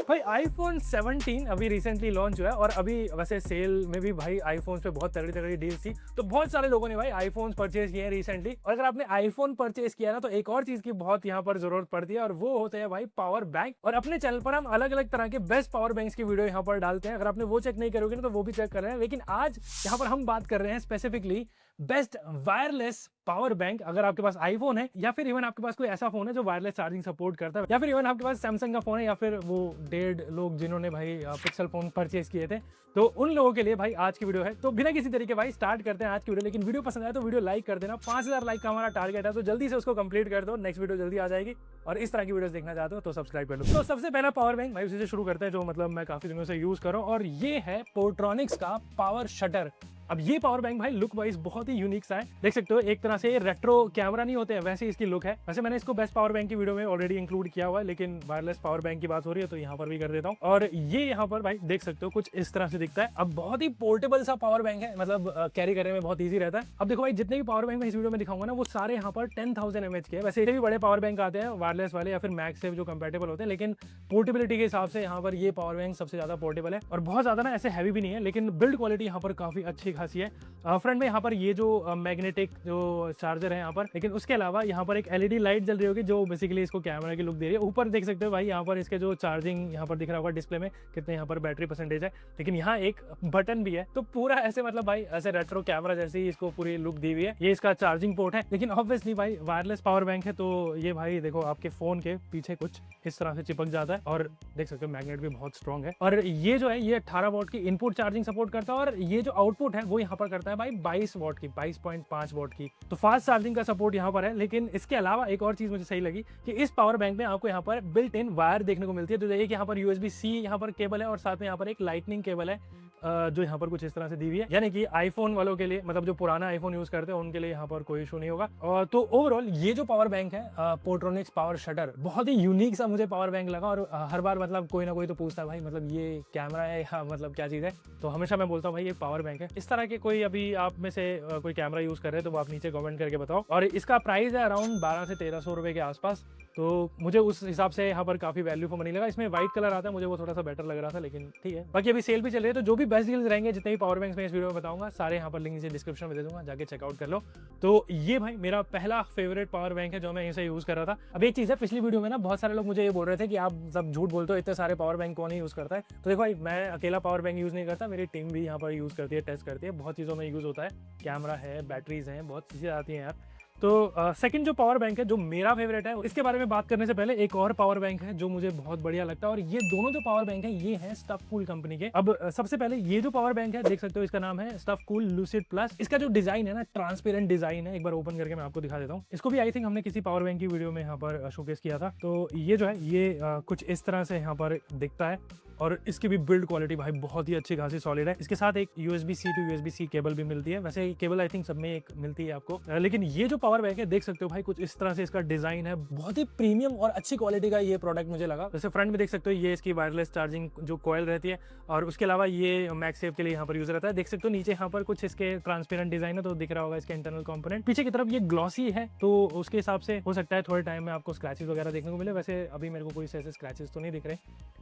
भाई आईफोन 17 अभी recently launch हुआ है और अभी वैसे सेल में भी भाई आईफोन पे बहुत तगड़ी तगड़ी डील्स थी, तो बहुत सारे लोगों ने भाई आईफोन परचेज किए हैं रिसेंटली। और अगर आपने आईफोन परचेज किया ना तो एक और चीज की बहुत यहाँ पर जरूरत पड़ती है और वो होते हैं भाई पावर बैंक। और अपने चैनल पर हम अलग अलग तरह के बेस्ट पावर बैंक्स की वीडियो यहाँ पर डालते हैं, अगर आपने वो चेक नहीं करोगे ना तो वो भी चेक कर रहे हैं। लेकिन आज यहाँ पर हम बात कर रहे हैं specifically best wireless power bank. अगर आपके पास आईफोन है या फिर इवन आपके पास कोई ऐसा फोन है जो वायरलेस चार्जिंग सपोर्ट करता है, या फिर इवन आपके पास सैमसंग का फोन है, या फिर वो 1.5 लोग जिन्होंने भाई पिक्सल फोन परचेज किए थे, तो उन लोगों के लिए भाई आज की वीडियो है। तो बिना किसी तरीके भाई स्टार्ट करते हैं आज की वीडियो। लेकिन वीडियो पसंद आए तो वीडियो लाइक कर देना, 5000 लाइक का हमारा टारगेट है, तो जल्दी से उसको कंप्लीट कर दो, नेक्स्ट वीडियो जल्दी आ जाएगी। और इस तरह की वीडियोस देखना चाहते हो तो सब्सक्राइब कर लो। तो सबसे पहला पावर बैंक भाई उसी से शुरू करते हैं जो मतलब मैं काफी दिनों से यूज कर रहा हूँ, और ये है पोर्ट्रॉनिक्स का पावर शटर। अब ये पावर बैंक भाई लुक वाइज बहुत ही यूनिक सा है, देख सकते हो एक तरह से रेट्रो कैमरा नहीं होते हैं वैसे इसकी लुक है। वैसे मैंने इसको बेस्ट पावर बैंक की वीडियो में ऑलरेडी इंक्लूड किया हुआ है, लेकिन वायरलेस पावर बैंक की बात हो रही है तो यहाँ पर भी कर देता हूँ। और ये यहाँ पर भाई देख सकते हो कुछ इस तरह से दिखता है। अब बहुत ही पोर्टेबल सा पावर बैंक है, मतलब कैरी करने में बहुत ईजी रहता है। अब देखो भाई जितने भी पावर बैंक मैं इस वीडियो में दिखाऊंगा ना वो सारे यहाँ पर 10,000 mAh के हैं। वैसे भी बड़े पावर बैंक आते हैं वायरलेस वाले या फिर मैगसेफ जो कंपेटेबल होते हैं, लेकिन पोर्टेबिलिटी के हिसाब से यहाँ पर ये पावर बैंक सबसे ज्यादा पोर्टेबल है और बहुत ज्यादा ना ऐसे हैवी भी नहीं है, लेकिन बिल्ड क्वालिटी यहाँ पर काफी अच्छी खासी है। फ्रंट में यहाँ पर ये जो मैग्नेटिक जो चार्जर है यहाँ पर, लेकिन उसके अलावा यहाँ पर एक एलईडी लाइट जल रही होगी जो बेसिकली इसको कैमरा की लुक दे रही है। ऊपर देख सकते हो भाई यहाँ पर इसके जो चार्जिंग यहाँ पर दिख रहा होगा डिस्प्ले में कितने यहाँ पर बैटरी परसेंटेज है, लेकिन यहाँ एक बटन भी है। तो पूरा ऐसे मतलब भाई ऐसे रेट्रो कैमरा जैसे ही इसको पूरी लुक दी हुई है। ये इसका चार्जिंग पोर्ट है, लेकिन ऑब्वियसली भाई वायरलेस पावर बैंक है तो ये भाई देखो आपके फोन के पीछे कुछ इस तरह से चिपक जाता है और देख सकते हो मैग्नेट भी बहुत स्ट्रॉन्ग है। और ये जो है ये 18 वॉट की इनपुट चार्जिंग सपोर्ट करता है और ये जो आउटपुट है वो यहाँ पर करता है भाई 22 वॉट की, 22.5 वॉट की। तो फास्ट चार्जिंग का सपोर्ट यहाँ पर है। लेकिन इसके अलावा एक और चीज मुझे सही लगी कि इस पावर बैंक में आपको यहाँ पर बिल्ट इन वायर देखने को मिलती है। तो देखिए यहाँ पर USB-C यहाँ पर केबल है और साथ में यहाँ पर एक लाइटनिंग केबल है जो यहाँ पर कुछ इस तरह से दी हुई है, यानी कि आईफोन वालों के लिए, मतलब जो पुराना आईफोन यूज करते हैं उनके लिए यहाँ पर कोई इशू नहीं होगा। तो ओवरऑल ये जो पावर बैंक है पोर्ट्रॉनिक्स पावर शटर बहुत ही यूनिक सा मुझे पावर बैंक लगा। और हर बार मतलब कोई ना कोई तो पूछता है भाई मतलब ये कैमरा है या मतलब क्या चीज़ है, तो हमेशा मैं बोलता हूँ भाई ये पावर बैंक है। इस तरह के कोई अभी आप में से कोई कैमरा यूज कर रहे हैं तो आप नीचे कमेंट करके बताओ। और इसका प्राइस है अराउंड 1200 से 1300 रुपए के आसपास, तो मुझे उस हिसाब से यहाँ पर काफी वैल्यू फॉर मनी लगा। इसमें व्हाइट कलर आता है, मुझे वो थोड़ा सा बेटर लग रहा था, लेकिन ठीक है। बाकी अभी सेल भी चल रही है, तो जो भी बेस्ट डील्स रहेंगे जितने भी पावर बैंक्स में इस वीडियो में बताऊंगा सारे यहाँ पर लिंक नीचे डिस्क्रिप्शन में दे दूंगा, जाके चेकआउट कर लो। तो ये भाई मेरा पहला फेवरेट पावर बैंक है जो मैं इसे यूज कर रहा था। अब एक चीज है, पिछली वीडियो में ना बहुत सारे लोग मुझे ये बोल रहे थे कि आप सब झूठ बोलते हो, इतने सारे पावर बैंक कौन ही यूज करता है। तो देखो भाई मैं अकेला पावर बैंक यूज नहीं करता, मेरी टीम भी यहाँ पर यूज करती है, टेस्ट करती है, बहुत चीजों में यूज होता है। कैमरा है, बैटरीज हैं, बहुत चीजें आती हैं यार। तो सेकंड जो पावर बैंक है जो मेरा फेवरेट है, इसके बारे में बात करने से पहले एक और पावर बैंक है जो मुझे बहुत बढ़िया लगता है, और ये दोनों जो पावर बैंक है ये है स्टफकूल कंपनी के। अब सबसे पहले ये जो पावर बैंक है देख सकते हो, इसका नाम है स्टफकूल लूसिड प्लस। इसका जो डिजाइन है ना ट्रांसपेरेंट डिजाइन है, एक बार ओपन करके मैं आपको दिखा देता हूँ। इसको भी आई थिंक हमने किसी पावर बैंक की वीडियो में यहाँ पर शोकेस किया था। तो ये जो है ये कुछ इस तरह से यहाँ पर दिखता है और इसकी भी बिल्ड क्वालिटी भाई बहुत ही अच्छी खासी सॉलिड है। इसके साथ एक USB-C to USB-C केबल भी मिलती है, वैसे केबल आई थिंक सब में एक मिलती है आपको। लेकिन ये जो पावर बैंक है देख सकते हो भाई कुछ इस तरह से इसका डिजाइन है, बहुत ही प्रीमियम और अच्छी क्वालिटी का ये प्रोडक्ट मुझे लगा। जैसे फ्रंट में देख सकते हो ये इसकी वायरलेस चार्जिंग जो कॉइल रहती है, और उसके अलावा ये मैगसेफ के लिए यहाँ पर यूज रहता है। देख सकते हो नीचे यहाँ पर कुछ इसके ट्रांसपेरेंट डिजाइन है, तो दिख रहा होगा इसके इंटरनल कंपोनेंट। पीछे की तरफ ये ग्लॉसी है, तो उसके हिसाब से हो सकता है थोड़े टाइम में आपको स्क्रैचेस वगैरह देखने को मिले। वैसे अभी मेरे को कोई ऐसे स्क्रैचेस तो नहीं दिख रहे,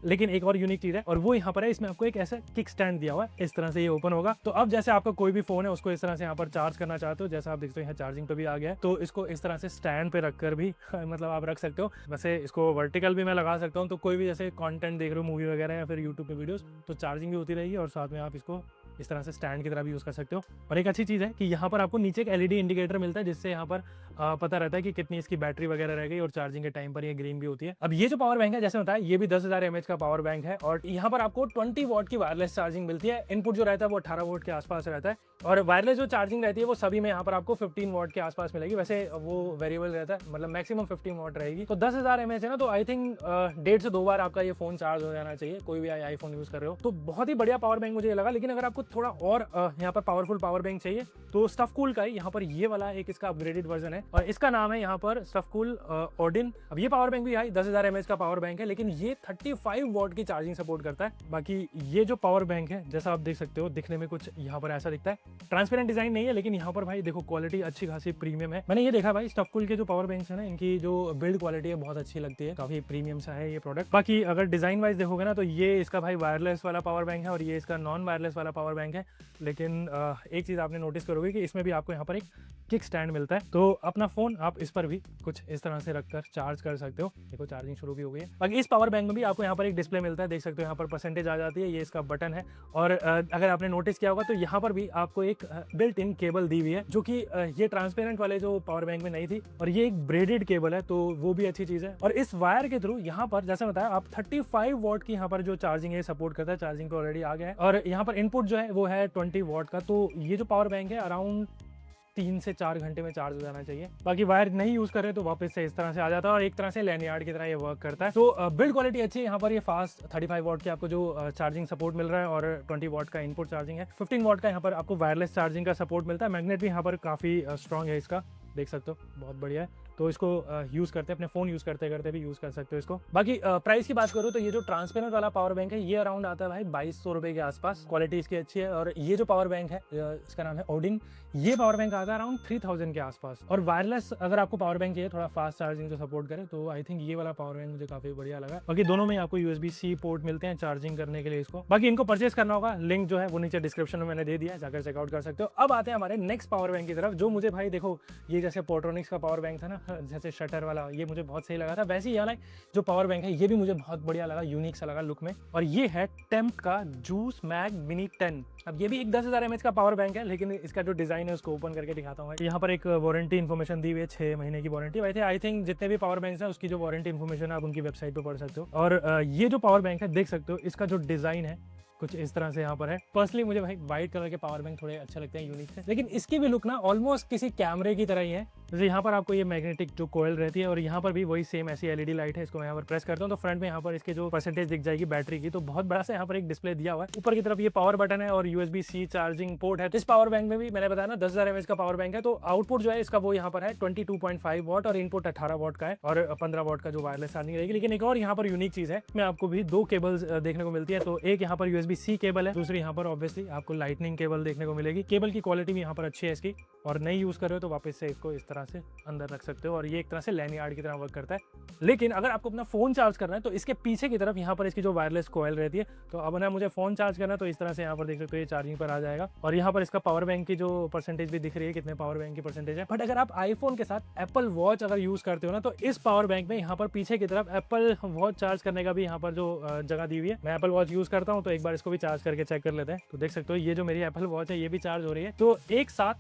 लेकिन एक और यूनिक चीज है और वो यहाँ पर है, इसमें आपको एक ऐसा किक स्टैंड दिया हुआ है, इस तरह से ये ओपन होगा। तो अब जैसे आपका कोई भी फोन है उसको इस तरह से यहाँ पर चार्ज करना चाहते हो, जैसा आप देखते हो यहाँ चार्जिंग पे भी आ गया है, तो इसको इस तरह से स्टैंड पे रखकर भी मतलब आप रख सकते हो। वैसे इसको वर्टिकल भी मैं लगा सकता हूँ, तो कोई भी जैसे कंटेंट देख रहे हो मूवी वगैरह या फिर यूट्यूब पे वीडियोस, तो चार्जिंग भी होती रहेगी और साथ में आप इसको इस तरह से स्टैंड की तरह भी यूज कर सकते हो। और एक अच्छी चीज है कि यहाँ पर आपको नीचे एक LED इंडिकेटर मिलता है, जिससे यहाँ पर पता रहता है कि कितनी इसकी बैटरी वगैरह रह गई, और चार्जिंग के टाइम पर ये ग्रीन भी होती है। अब ये जो पावर बैंक है जैसे बताया ये भी 10,000 mAh का पावर बैंक है, और यहाँ पर आपको 20 वॉट की वायरलेस चार्जिंग मिलती है। इनपुट जो रहता है वो 18 वोल्ट के आसपास रहता है, और वायरलेस जो चार्जिंग रहती है वो सभी में यहाँ पर आपको 15 वॉट के आसपास मिलेगी। वैसे वो वेरिएबल रहता है, मतलब मैक्सिमम 15 वॉट रहेगी। तो 10,000 mAh है ना, तो आई थिंक 1.5 से 2 बार आपका ये फोन चार्ज हो जाना चाहिए, कोई भी आईफोन यूज कर रहे हो। तो बहुत ही बढ़िया पावर बैंक मुझे लगा। लेकिन अगर आपको थोड़ा और यहाँ पर पावरफुल पावर बैंक चाहिए तो स्टफकूल का ही यहाँ पर ये वाला एक इसका अपग्रेडेड वर्जन है और इसका नाम है यहाँ पर स्टफकूल ओडिन। अब ये पावर बैंक भी भाई 10,000 mAh का पावर बैंक है, लेकिन ये 35 वॉट की चार्जिंग सपोर्ट करता है। बाकी ये जो पावर बैंक है जैसा आप देख सकते हो, दिखने में कुछ यहाँ पर ऐसा दिखता है, ट्रांसपेरेंट डिजाइन नहीं है, लेकिन यहाँ पर भाई देखो क्वालिटी अच्छी खासी प्रीमियम है। मैंने ये देखा भाई स्टफकूल के जो पावर बैंक्स है ना, इनकी जो बिल्ड क्वालिटी है बहुत अच्छी लगती है, काफी प्रीमियम सा है ये प्रोडक्ट। बाकी अगर डिजाइन वाइज देखोगे ना तो ये इसका भाई वायरलेस वाला पावर बैंक है और ये इसका नॉन वायरलेस वाला पावर बैंक है। लेकिन एक चीज आपने नोटिस करोगे कि इसमें भी आपको यहाँ पर एक किक स्टैंड मिलता है, तो अपना फोन आप इस पर भी कुछ इस तरह से रखकर चार्ज कर सकते हो। देखो चार्जिंग शुरू भी हो गई है। बाकी इस पावर बैंक में भी आपको यहाँ पर एक डिस्प्ले मिलता है, देख सकते हो यहाँ पर परसेंटेज आ जाती है, ये इसका बटन है। और अगर आपने नोटिस किया होगा तो यहाँ पर भी आपको एक बिल्ट इन केबल दी हुई है, जो कि ये ट्रांसपेरेंट वाले जो पावर बैंक में नहीं थी, और ये एक ब्रेडेड केबल है, तो वो भी अच्छी चीज है। और इस वायर के थ्रू यहाँ पर जैसे बताया आप 35 वॉट की यहाँ पर जो चार्जिंग है सपोर्ट करता है, चार्जिंग पे ऑलरेडी आ गया है। और यहाँ पर इनपुट जो है वो है 20 वॉट का, तो ये जो पावर बैंक है अराउंड 3 से 4 घंटे में चार्ज हो जाना चाहिए। बाकी वायर नहीं यूज कर रहे तो वापस से इस तरह से आ जाता है और एक तरह से लैनियार्ड की तरह ये वर्क करता है। तो बिल्ड क्वालिटी अच्छी है। यहाँ पर ये फास्ट 35 वॉट की आपको जो चार्जिंग सपोर्ट मिल रहा है और 20 वॉट का इनपुट चार्जिंग है। 15 वॉट का यहाँ पर आपको वायरलेस चार्जिंग का सपोर्ट मिलता है। मैग्नेट भी यहाँ पर काफी स्ट्रॉन्ग है, इसका देख सकते हो बहुत बढ़िया है। तो इसको यूज करते अपने फोन यूज करते करते भी यूज कर सकते हो इसको। बाकी प्राइस की बात करूँ तो ये जो ट्रांसपेरेंट वाला पावर बैंक है ये अराउंड आता है भाई 2200 रुपए के आसपास। क्वालिटी इसकी अच्छी है। और ये जो पावर बैंक है इसका नाम है ओडिन, ये पावर बैंक आता है अराउंड 3000 के आसपास। और वायरलेस अगर आपको पावर बैंक चाहिए थोड़ा फास्ट चार्जिंग जो सपोर्ट करे तो आई थिंक ये वाला पावर बैंक मुझे काफी बढ़िया लगा। बाकी दोनों में आपको USB-C पोर्ट मिलते हैं चार्जिंग करने के लिए इसको। बाकी इनको परचेस करना होगा, लिंक जो है वो नीचे डिस्क्रिप्शन में मैंने दे दिया है, जाकर चेकआउट कर सकते हो। अब आते हैं हमारे नेक्स्ट पावर बैंक की तरफ, जो मुझे भाई देखो ये जैसे पोर्ट्रोनिक्स का पावर बैंक था ना, जैसे शटर वाला, ये मुझे बहुत सही लगा था, वैसे ही वाला जो पावर बैंक है ये भी मुझे बहुत बढ़िया लगा, यूनिक सा लगा लुक में। और ये है टेम्प का जूस मैग मिनी 10। अब ये भी एक 10,000 mAh का पावर बैंक है, लेकिन इसका जो डिजाइन है उसको ओपन करके दिखाता हूँ। यहाँ पर एक वारंटी इन्फॉर्मेशन दी हुई है, 6 महीने की वारंटी। वैसे आई थिंक जितने भी पावर बैंक है उसकी जो वारंटी इन्फॉर्मेशन है आप उनकी वेबसाइट पे पढ़ सकते हो। और ये जो पावर बैंक है देख सकते हो, इसका जो डिजाइन है कुछ इस तरह से यहाँ पर है। पर्सनली मुझे भाई व्हाइट कलर के पावर बैंक थोड़े अच्छे लगते हैं, यूनिक से, लेकिन इसकी भी लुक ना ऑलमोस्ट किसी कैमरे की तरह ही है। जैसे यहाँ पर आपको ये मैग्नेटिक जो कोयल रहती है और यहाँ पर भी वही सेम ऐसी LED लाइट है। इसको मैं यहाँ पर प्रेस करता हूँ तो फ्रंट में यहाँ पर इसके जो परसेंटेज दिख जाएगी बैटरी की, तो बहुत बड़ा सा यहाँ पर एक डिस्प्ले दिया हुआ है। ऊपर की तरफ ये पावर बटन है और USB-C चार्जिंग पोर्ट है। इस पावर बैंक में भी मैंने बताया ना 10,000 mAh का पावर बैंक है, तो आउटपुट जो है इसका वो यहाँ पर है 22.5 वॉट और इनपुट 18 वॉट का है और 15 वॉट का जो वायरलेस चार्जिंग रहेगी। लेकिन एक और यहाँ पर यूनिक चीज है, मैं आपको भी 2 केबल्स देखने को मिलती है। तो एक यहाँ पर USB-C केबल है, दूसरी यहाँ पर ऑब्वियसली आपको लाइटनिंग केबल देखने को मिलेगी। केबल की क्वालिटी भी यहाँ पर अच्छी है इसकी, और नहीं यूज कर रहे हो तो वापस से इसको इस तरह से अंदर रख सकते हो और ये एक तरह से लैनियार्ड की तरह वर्क करता है। लेकिन अगर आपको अपना फोन चार्ज करना है तो इसके पीछे की तरफ यहाँ पर इसकी जो वायरलेस कॉइल रहती है, तो अब ना मुझे फोन चार्ज करना है तो इस तरह से यहाँ पर देख सकते हो ये चार्जिंग पर आ जाएगा। और यहाँ पर इसका पावर बैंक की जो परसेंटेज भी दिख रही है, कितने पावर बैंक की परसेंटेज है। बट अगर आप आईफोन के साथ एप्पल वॉच अगर यूज करते हो ना, तो इस पावर बैंक में यहाँ पर पीछे की तरफ एप्पल वॉच चार्ज करने का भी यहाँ पर जो जगह दी हुई है। मैं एप्पल वॉच यूज करता हूँ तो एक बार इसको भी चार्ज करके चेक कर लेते हैं। तो देख सकते हो ये जो मेरी एप्पल वॉच है ये भी चार्ज हो रही है। तो एक साथ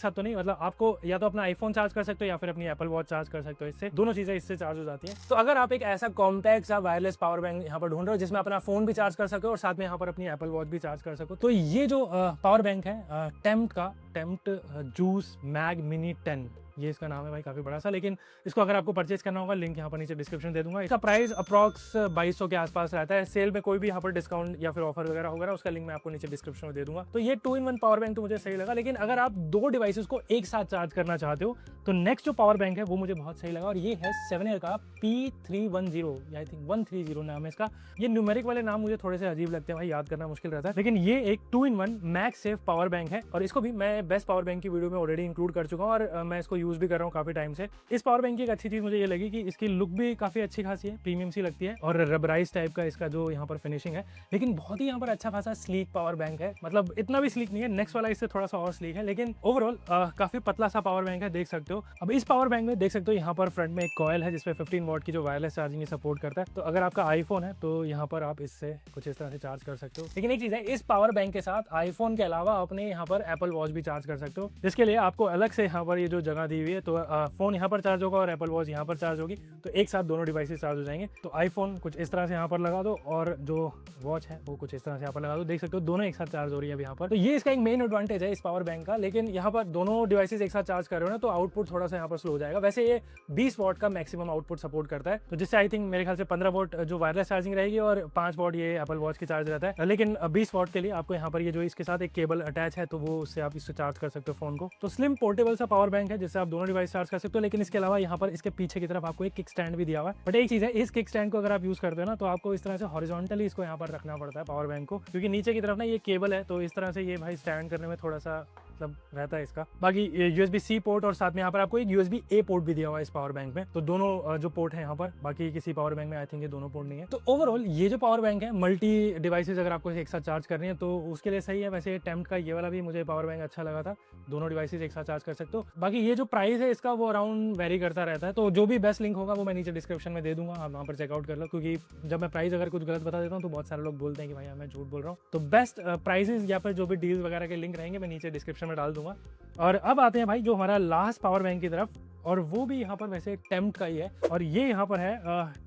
तो नहीं, मतलब आपको या तो अपना आईफोन चार्ज कर सकते हो या फिर अपनी एप्पल वॉच चार्ज कर सकते हो। इससे दोनों चीजें इससे चार्ज हो जाती हैं। तो अगर आप एक ऐसा कॉम्पैक्ट सा वायरलेस पावर बैंक यहाँ पर ढूंढ रहे हो जिसमें अपना फोन भी चार्ज कर सको और साथ में यहाँ पर अपनी एप्पल वॉच भी चार्ज कर सको, तो ये जो पावर बैंक है टेम्प्ट जूस मैग मिनी 10, ये इसका नाम है भाई, काफी बड़ा सा। लेकिन इसको अगर आपको परचेज करना होगा, लिंक यहाँ पर नीचे डिस्क्रिप्शन दे दूंगा। इसका प्राइस अप्रॉक्स 2200 के आसपास रहता है। सेल में कोई भी यहाँ पर डिस्काउंट या फिर ऑफर वगैरह होगा ना, उसका लिंक मैं आपको नीचे डिस्क्रिप्शन में दे दूंगा। तो ये 2-in-1 पावर बैंक तो मुझे सही लगा। लेकिन अगर आप 2 डिवाइसेस को एक साथ चार्ज करना चाहते हो तो नेक्स्ट जो पावर बैंक है वो मुझे बहुत सही लगा, और ये है सेवेनियर का P310, आई थिंक 130 नाम है इसका। ये न्यूमेरिक वाले नाम मुझे थोड़े से अजीब लगते हैं भाई, याद करना मुश्किल रहता है। लेकिन ये एक 2-in-1 max safe power bank है, और इसको भी मैं बेस्ट पावर बैंक की वीडियो में ऑलरेडी इंक्लूड कर चुका हूँ और मैं इसको यूज भी कर रहा हूँ काफी टाइम से। इस पावर बैंक की एक अच्छी चीज मुझे ये लगी कि इसकी लुक भी काफी अच्छी खासी है, प्रीमियम सी लगती है, और रबराइज टाइप का इसका जो यहाँ पर फिनिशिंग है। लेकिन बहुत ही यहाँ पर अच्छा खासा स्लीक पावर बैंक है, मतलब इतना भी स्लीक नहीं है, नेक्स्ट वाला इससे थोड़ा सा और स्लीक है, लेकिन ओवरऑल काफी पतला सा पावर बैंक है, देख सकते हो। अब इस पावर बैंक में देख सकते हो यहाँ पर फ्रंट में एक कॉयल है जिसपे 15 वॉट की जो वायरलेस चार्जिंग सपोर्ट करता है। तो अगर आपका आईफोन है तो यहाँ पर आप इससे कुछ इस तरह से चार्ज कर सकते हो। लेकिन एक चीज है, इस पावर बैंक के साथ आईफोन के अलावा अपने यहाँ पर एप्पल वॉच भी चार्ज कर सकते हो, जिसके लिए आपको अलग से यहाँ पर ये जो जगह दी दी हुई है। तो फ़ोन यहाँ पर चार्ज होगा और एप्पल वॉच यहाँ पर चार्ज होगी, तो एक साथ दोनों डिवाइसेस चार्ज हो जाएंगे। तो आईफोन कुछ इस तरह से यहाँ पर लगा दो और जो वॉच है वो कुछ इस तरह से यहाँ पर लगा दो, देख सकते हो दोनों एक साथ चार्ज हो रही है अब यहाँ पर। तो ये इसका एक मेन एडवांटेज है इस पावर बैंक का। लेकिन यहाँ पर दोनों डिवाइसेस एक साथ चार्ज कर रहे हो ना, तो आउटपुट थोड़ा सा यहाँ पर स्लो हो जाएगा। वैसे ये 20 वॉट का मैक्सिमम आउटपुट सपोर्ट करता है, तो जिससे आई थिंक मेरे ख्याल से 15 वॉट जो वायरलेस चार्जिंग रहेगी और 5 वॉट ये एप्पल वॉच की चार्ज रहता है। लेकिन 20 वॉट के लिए आपको यहाँ पर ये जो इसके साथ एक केबल अटैच है, तो वो उससे आप इससे चार्ज कर सकते हो फोन को। तो स्लिम पोर्टेबल सा पावर बैंक है जिससे आप दोनों डिवाइस चार्ज कर सकते हो। लेकिन इसके अलावा यहाँ पर इसके पीछे की तरफ आपको एक किक स्टैंड भी दिया हुआ है। बट एक चीज है, इस किक स्टैंड को अगर आप यूज करते हो ना, तो आपको इस तरह से हॉरिजॉन्टली इसको यहाँ पर रखना पड़ता है पावर बैंक को, क्योंकि नीचे की तरफ ना ये केबल है, तो इस तरह से ये भाई स्टैंड करने में थोड़ा सा मतलब रहता है इसका। बाकी USB-C पोर्ट और साथ में यहाँ पर आपको एक USB-A पोर्ट भी दिया हुआ है इस पावर बैंक में, तो दोनों जो पोर्ट है यहाँ पर, बाकी किसी पावर बैंक में आई थिंक ये दोनों पोर्ट नहीं है। तो ओवरऑल ये जो पावर बैंक है, मल्टी डिवाइसेज अगर आपको एक साथ चार्ज करनी है तो उसके लिए सही है। वैसे टेम्प्ट का ये वाला भी मुझे पावर बैंक अच्छा लगा था, दोनों डिवाइसेज एक साथ चार्ज कर सकते हो। बाकी ये जो प्राइस है इसका वो अराउंड वेरी करता रहता है, तो जो भी बेस्ट लिंक होगा वो मैं नीचे डिस्क्रिप्शन में दे दूंगा, आप वहाँ पर चेकआउट कर लो। क्योंकि जब मैं प्राइस अगर कुछ गलत बता देता हूँ तो बहुत सारे लोग बोलते हैं कि भाई मैं झूठ बोल रहा हूँ। तो बेस्ट प्राइसेस या फिर जो भी डील्स वगैरह के लिंक रहेंगे मैं नीचे डिस्क्रिप्शन में डाल दूंगा। और अब आते हैं भाई जो हमारा लास्ट पावर बैंक की तरफ, और वो भी यहाँ पर वैसे टेम्प्ट का ही है, और ये यहाँ पर है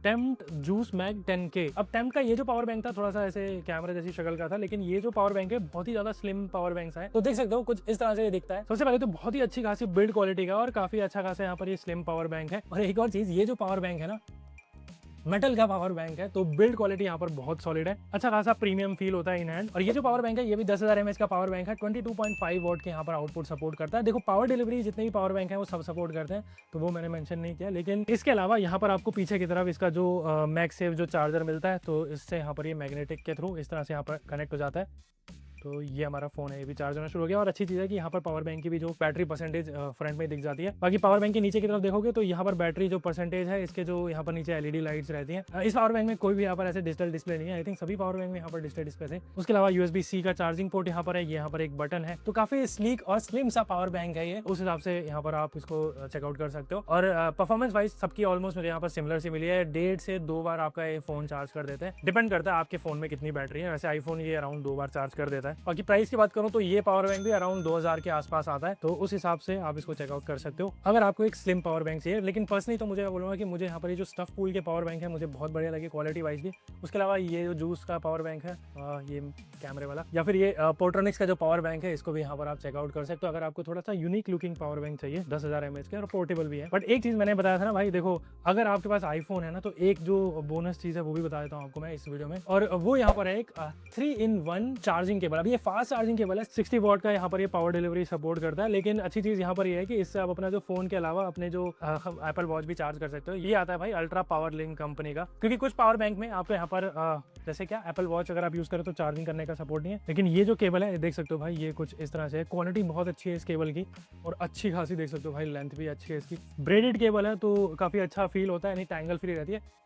टेम्प्ट जूस मैग 10K। अब टेम्प्ट का ये जो पावर बैंक था थोड़ा सा ऐसे कैमरा जैसी शक्ल का था, लेकिन ये जो पावर बैंक है बहुत ही ज्यादा स्लिम पावर बैंक है। तो देख सकते हो कुछ इस तरह से दिखता है। सबसे पहले तो बहुत ही अच्छी खासी बिल्ड क्वालिटी का और काफी अच्छा खासा यहाँ पर ये स्लिम पावर बैंक है। और एक और चीज, ये जो पावर बैंक है ना, मेटल का पावर बैंक है, तो बिल्ड क्वालिटी यहाँ पर बहुत सॉलिड है, अच्छा खासा प्रीमियम फील होता है इन हैंड। और ये जो पावर बैंक है ये भी 10,000 mAh का पावर बैंक है, 22.5 वॉट के यहाँ पर आउटपुट सपोर्ट करता है। देखो पावर डिलीवरी जितने भी पावर बैंक है वो सब सपोर्ट करते हैं, तो वो मैंने मेंशन नहीं किया। लेकिन इसके अलावा यहाँ पर आपको पीछे की तरफ इसका जो मैगसेफ जो चार्जर मिलता है, तो इससे यहाँ पर ये मैग्नेटिक के थ्रू इस तरह से यहाँ पर कनेक्ट हो जाता है। तो ये हमारा फोन है, ये भी चार्ज होना शुरू हो गया। और अच्छी चीज़ है कि यहाँ पर पावर बैंक की भी जो बैटरी परसेंटेज फ्रंट में दिख जाती है। बाकी पावर बैंक के नीचे की तरफ देखोगे तो यहाँ पर बैटरी जो परसेंटेज है इसके, जो यहाँ पर नीचे LED लाइट्स रहती हैं। इस पावर बैंक में कोई भी यहाँ पर ऐसे डिजिटल डिस्प्ले नहीं है, आई थिंक सभी पावर बैंक में यहाँ पर डिजिटल डिस्प्ले है। उसके अलावा USB-C का चार्जिंग पोर्ट यहाँ पर है, यहाँ पर एक बटन है। तो काफी स्लीक और स्लिम सा पावर बैंक है ये, उस हिसाब से यहाँ पर आप इसको चेकआउट कर सकते हो। और परफॉर्मेंस वाइज सबकी ऑलमोस्ट मुझे यहाँ पर सिमिलर सी मिली है, 1.5 से 2 बार आपका ये फोन चार्ज कर देते हैं, डिपेंड करता है आपके फोन में कितनी बैटरी है। वैसे आईफोन ये अराउंड 2 बार चार्ज कर देता है। बाकी प्राइस की बात करूं तो ये पावर बैंक भी अराउंड 2000 के आसपास आता है, तो उस हिसाब से आप इसको चेकआउट कर सकते हो अगर आपको एक स्लिम पावर बैंक चाहिए। लेकिन पर्सनली तो मुझे बोलूंगा कि मुझे यहाँ पर ये जो स्टफ कूल के पावर बैंक है मुझे बहुत बढ़िया लगे क्वालिटी वाइज भी। उसके अलावा ये जो जूस का पावर बैंक है, ये कैमरे वाला, या फिर ये पोर्ट्रॉनिक्स का जो पावर बैंक है, इसको भी यहाँ पर आप चेकआउट कर सकते हो अगर आपको थोड़ा सा यूनिक लुकिंग पावर बैंक चाहिए। 10,000 mAh के और पोर्टेबल भी है। बट एक चीज मैंने बताया था ना भाई, देखो अगर आपके पास आईफोन है ना, तो एक जो बोनस चीज है वो भी बता देता हूँ आपको मैं इस वीडियो में, और वो यहाँ पर है एक 3-in-1 चार्जिंग केबल। अब ये फास्ट चार्जिंग केबल है, 60 वॉट का यहाँ पर ये पावर डिलीवरी सपोर्ट करता है। लेकिन अच्छी चीज यहाँ पर ये है कि इससे आप अपना जो फोन के अलावा अपने जो एप्पल वॉच भी चार्ज कर सकते हो। ये आता है भाई अल्ट्रा पावर लिंक कंपनी का, क्योंकि कुछ पावर बैंक में आपको यहाँ पर जैसे क्या एप्पल वॉच अगर आप यूज करें तो चार्जिंग करने का सपोर्ट नहीं है। लेकिन ये जो केबल है देख सकते हो भाई, ये कुछ इस तरह से है, क्वालिटी बहुत अच्छी है इस केबल की, और अच्छी खासी देख सकते हो भाई, लेंथ भी अच्छी है इसकी। ब्रेडेड केबल है तो काफी अच्छा फील होता है, यानी टैंगल फ्री रहती है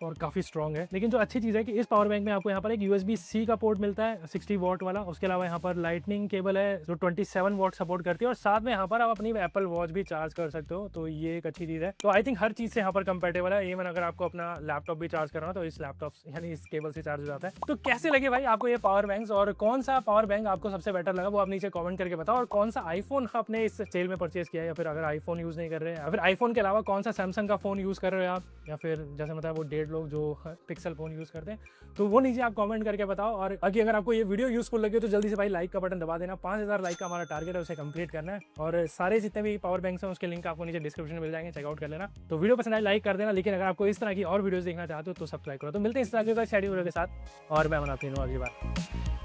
और काफ़ी स्ट्रॉन्ग है। लेकिन जो अच्छी चीज़ है कि इस पावर बैंक में आपको यहाँ पर एक USB-C का पोर्ट मिलता है 60 वॉट वाला। उसके अलावा यहाँ पर लाइटनिंग केबल है जो 27 वॉट सपोर्ट करती है, और साथ में यहाँ पर आप अपनी एप्पल वॉच भी चार्ज कर सकते हो, तो ये एक अच्छी चीज़ है। तो आई थिंक हर चीज़ से यहाँ पर कंपेटेबल है। इवन अगर आपको अपना लैपटॉप भी चार्ज करना हो तो इस लैपटॉप यानी इस केबल से चार्ज हो जाता है। तो कैसे लगे भाई आपको ये पावर बैंक्स, और कौन सा पावर बैंक आपको सबसे बेटर लगा वो आप नीचे कॉमेंट करके बताओ। और कौन सा आईफोन आपने इस सेल में परचेज किया है, या फिर अगर आईफोन यूज़ नहीं कर रहे हैं, या फिर आईफोन के अलावा कौन सा सैमसंग का फोन यूज़ कर रहे हो आप, या फिर जैसे मतलब वो 1.5 लोग जो पिक्सल फोन यूज करते हैं, तो वो नीचे आप कमेंट करके बताओ। और अगर आपको ये वीडियो यूजफुल लगे तो जल्दी से भाई लाइक का बटन दबा देना। 5000 लाइक का हमारा टारगेट है, उसे कंप्लीट करना है। और सारे जितने भी पावर बैंक्स हैं उसके लिंक आपको नीचे डिस्क्रिप्शन में मिल जाएंगे, चेकआउट कर लेना। तो वीडियो पसंद आए लाइक कर देना, लेकिन अगर आपको इस तरह की और वीडियोस देखना चाहते हो तो सब्सक्राइब करो। तो मिलते हैं इस तरह के शेड्यूल के साथ, और मैं आपकी अगली बार।